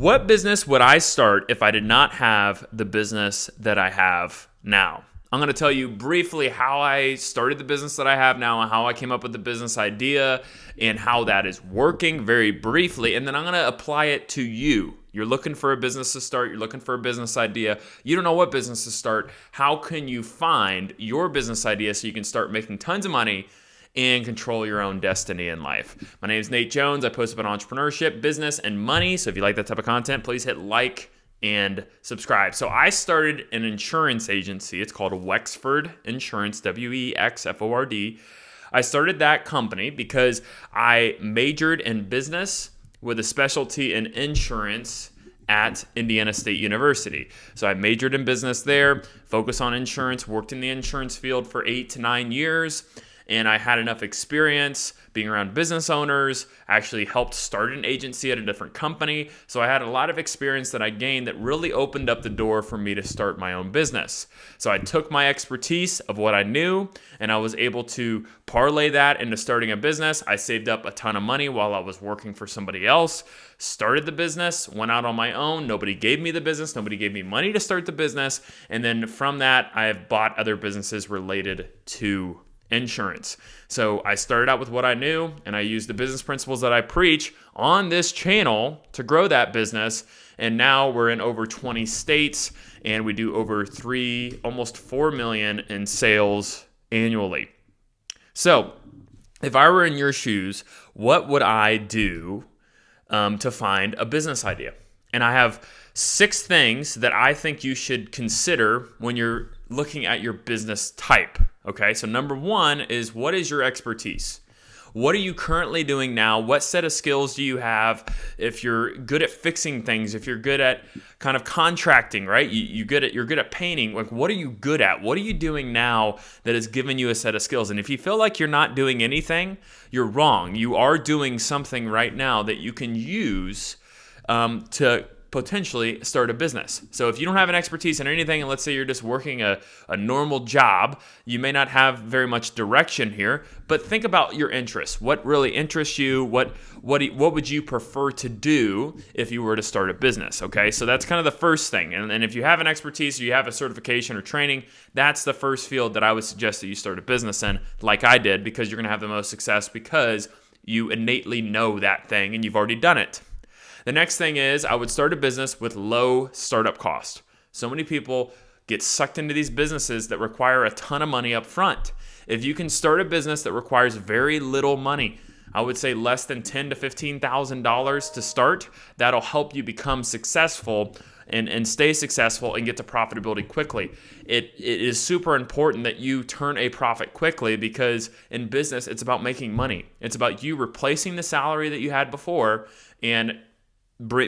What business would I start if I did not have the business that I have now? I'm going to tell you briefly how I started the business that I have now and how I came up with the business idea and how that is working very briefly. And then I'm going to apply it to you. You're looking for a business to start. You're looking for a business idea. You don't know what business to start. How can you find your business idea so you can start making tons of money and control your own destiny in life? My name is Nate Jones. I post about entrepreneurship, business, and money. So if you like that type of content, please hit like and subscribe. So I started an insurance agency. It's called Wexford Insurance, Wexford. I started that company because I majored in business with a specialty in insurance at Indiana State University. So I majored in business there, focused on insurance, worked in the insurance field for 8 to 9 years. And I had enough experience being around business owners, actually helped start an agency at a different company. So I had a lot of experience that I gained that really opened up the door for me to start my own business. So I took my expertise of what I knew and I was able to parlay that into starting a business. I saved up a ton of money while I was working for somebody else, started the business, went out on my own. Nobody gave me the business. Nobody gave me money to start the business. And then from that, I have bought other businesses related to insurance. So I started out with what I knew and I used the business principles that I preach on this channel to grow that business. And now we're in over 20 states and we do over almost 4 million in sales annually. So if I were in your shoes, what would I do to find a business idea? And I have 6 things that I think you should consider when you're looking at your business type. Okay, so number 1 is, what is your expertise? What are you currently doing now? What set of skills do you have? If you're good at fixing things, if you're good at kind of contracting, right? You're good at painting. Like, what are you good at? What are you doing now that has given you a set of skills? And if you feel like you're not doing anything, you're wrong. You are doing something right now that you can use to potentially start a business. So if you don't have an expertise in anything, and let's say you're just working a normal job, you may not have very much direction here, but think about your interests. What really interests you? What would you prefer to do if you were to start a business? Okay, so that's kind of the first thing. And if you have an expertise or you have a certification or training, that's the first field that I would suggest that you start a business in, like I did, because you're going to have the most success because you innately know that thing and you've already done it. The next thing is, I would start a business with low startup cost. So many people get sucked into these businesses that require a ton of money up front. If you can start a business that requires very little money, I would say less than $10,000 to $15,000 to start, that'll help you become successful and stay successful and get to profitability quickly. It is super important that you turn a profit quickly, because in business, it's about making money. It's about you replacing the salary that you had before and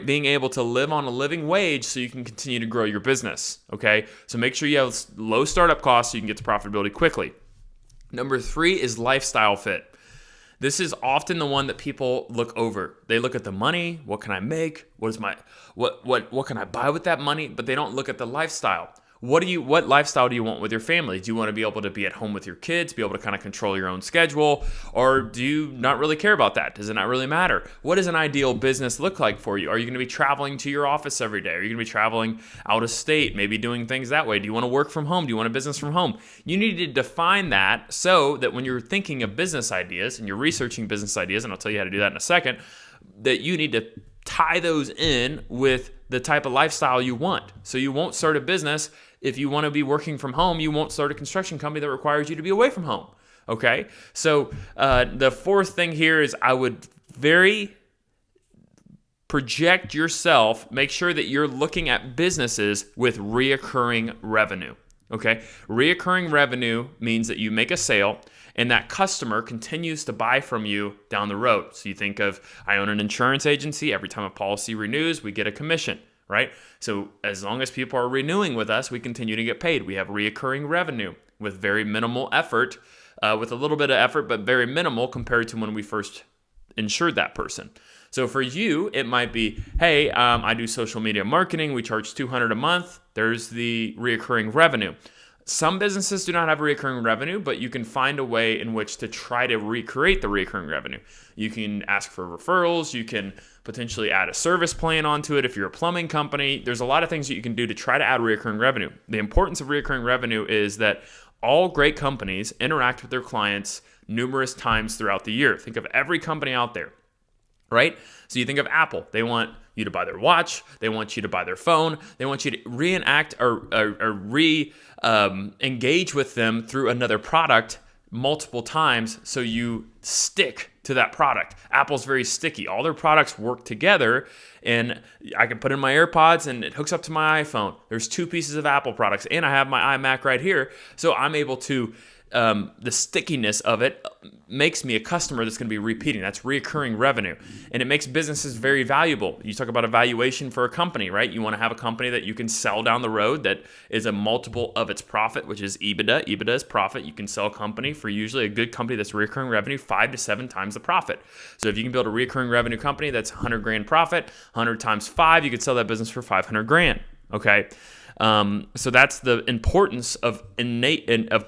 being able to live on a living wage so you can continue to grow your business, okay? So make sure you have low startup costs so you can get to profitability quickly. Number 3 is lifestyle fit. This is often the one that people look over. They look at the money, what can I make? What can I buy with that money? But they don't look at the lifestyle. What lifestyle do you want with your family? Do you want to be able to be at home with your kids, be able to kind of control your own schedule? Or do you not really care about that? Does it not really matter? What does an ideal business look like for you? Are you going to be traveling to your office every day? Are you going to be traveling out of state, maybe doing things that way? Do you want to work from home? Do you want a business from home? You need to define that so that when you're thinking of business ideas and you're researching business ideas, and I'll tell you how to do that in a second, that you need to tie those in with the type of lifestyle you want. So you won't start a business if you want to be working from home. You won't start a construction company that requires you to be away from home. Okay? So the 4th thing here is, I would project yourself, make sure that you're looking at businesses with reoccurring revenue. Okay? Reoccurring revenue means that you make a sale and that customer continues to buy from you down the road. So you think of, I own an insurance agency. Every time a policy renews, we get a commission, right? So as long as people are renewing with us, we continue to get paid. We have reoccurring revenue with very minimal effort, with a little bit of effort, but very minimal compared to when we first insured that person. So for you, it might be, hey, I do social media marketing. We charge $200 a month. There's the reoccurring revenue. Some businesses do not have recurring revenue, but you can find a way in which to try to recreate the recurring revenue. You can ask for referrals. You can potentially add a service plan onto it if you're a plumbing company. There's a lot of things that you can do to try to add recurring revenue. The importance of recurring revenue is that all great companies interact with their clients numerous times throughout the year. Think of every company out there, right? So you think of Apple. They want you to buy their watch. They want you to buy their phone. They want you to reenact or engage with them through another product multiple times so you stick to that product. Apple's very sticky. All their products work together, and I can put in my AirPods and it hooks up to my iPhone. There's 2 pieces of Apple products, and I have my iMac right here, so I'm able to the stickiness of it makes me a customer that's going to be repeating. That's recurring revenue. And it makes businesses very valuable. You talk about a valuation for a company, right? You want to have a company that you can sell down the road that is a multiple of its profit, which is EBITDA. EBITDA is profit. You can sell a company for usually a good company that's recurring revenue 5 to 7 times the profit. So if you can build a recurring revenue company that's 100 grand profit, 100 times 5, you could sell that business for 500 grand. Okay. So that's the importance of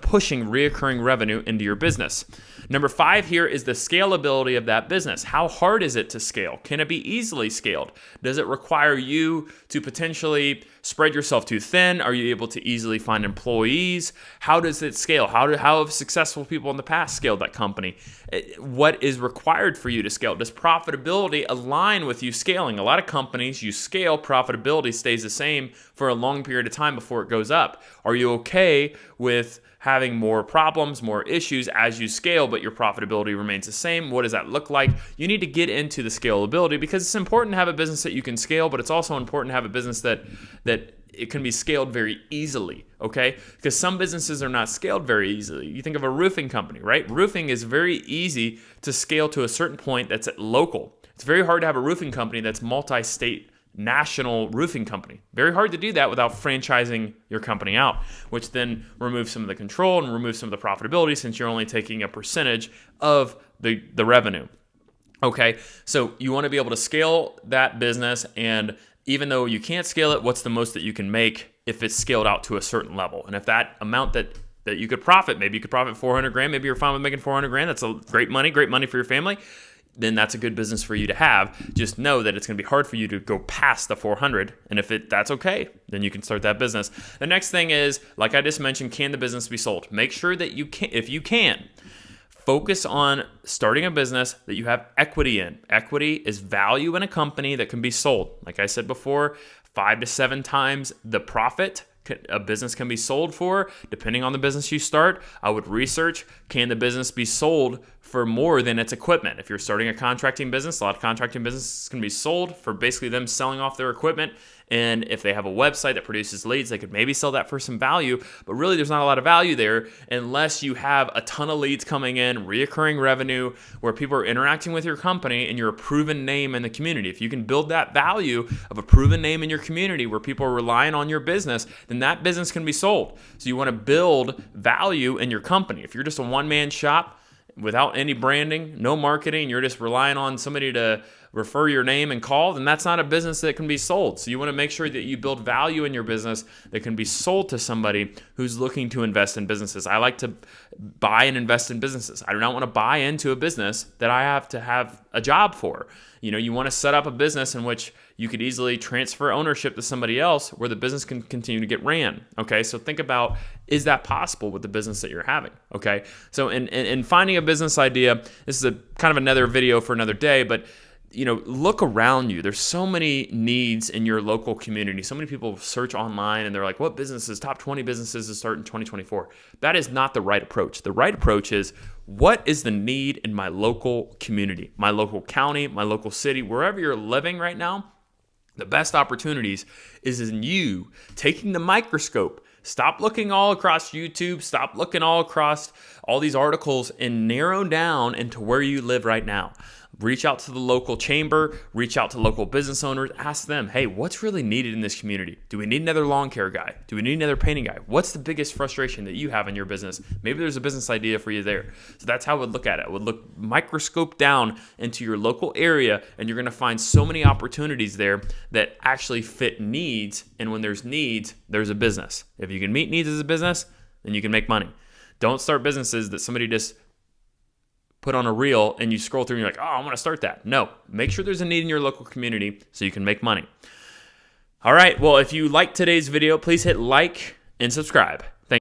pushing recurring revenue into your business. Number 5 here is the scalability of that business. How hard is it to scale? Can it be easily scaled? Does it require you to potentially spread yourself too thin? Are you able to easily find employees? How does it scale? How have successful people in the past scaled that company? What is required for you to scale? Does profitability align with you scaling? A lot of companies, you scale, profitability stays the same for a long period of time before it goes up. Are you okay with having more problems, more issues as you scale, but your profitability remains the same? What does that look like? You need to get into the scalability because it's important to have a business that you can scale, but it's also important to have a business that it can be scaled very easily, okay? Because some businesses are not scaled very easily. You think of a roofing company, right? Roofing is very easy to scale to a certain point that's local. It's very hard to have a roofing company that's multi-state national roofing company. Very hard to do that without franchising your company out, which then removes some of the control and removes some of the profitability since you're only taking a percentage of the revenue. Okay, so you want to be able to scale that business, and even though you can't scale it, what's the most that you can make if it's scaled out to a certain level? And if that amount that you could profit, maybe you could profit 400 grand, maybe you're fine with making 400 grand, that's a great money for your family, then that's a good business for you to have. Just know that it's going to be hard for you to go past the 400, and if that's okay, then you can start that business. The next thing is, like I just mentioned, can the business be sold? Make sure that you can, if you can, focus on starting a business that you have equity in. Equity is value in a company that can be sold. Like I said before, 5 to 7 times the profit a business can be sold for, depending on the business you start. I would research, can the business be sold for more than its equipment? If you're starting a contracting business, a lot of contracting businesses can be sold for basically them selling off their equipment. And if they have a website that produces leads, they could maybe sell that for some value. But really, there's not a lot of value there unless you have a ton of leads coming in, reoccurring revenue, where people are interacting with your company and you're a proven name in the community. If you can build that value of a proven name in your community where people are relying on your business, then that business can be sold. So you want to build value in your company. If you're just a one-man shop without any branding, no marketing, you're just relying on somebody to refer your name and call, then that's not a business that can be sold. So you want to make sure that you build value in your business that can be sold to somebody who's looking to invest in businesses. I like to buy and invest in businesses. I do not want to buy into a business that I have to have a job for. You want to set up a business in which you could easily transfer ownership to somebody else where the business can continue to get ran. Okay, so think about, is that possible with the business that you're having? Okay, so in finding a business idea, this is a kind of another video for another day, but look around you. There's so many needs in your local community. So many people search online and they're like, what businesses, top 20 businesses to start in 2024? That is not the right approach. The right approach is, what is the need in my local community, my local county, my local city, wherever you're living right now? The best opportunities is in you taking the microscope. Stop looking all across YouTube. Stop looking all across all these articles and narrow down into where you live right now. Reach out to the local chamber, reach out to local business owners, ask them, hey, what's really needed in this community? Do we need another lawn care guy? Do we need another painting guy? What's the biggest frustration that you have in your business? Maybe there's a business idea for you there. So that's how I would look at it. I would look microscope down into your local area, and you're going to find so many opportunities there that actually fit needs. And when there's needs, there's a business. If you can meet needs as a business, and you can make money. Don't start businesses that somebody just put on a reel and you scroll through and you're like, oh, I want to start that. No, make sure there's a need in your local community so you can make money. All right, well, if you liked today's video, please hit like and subscribe.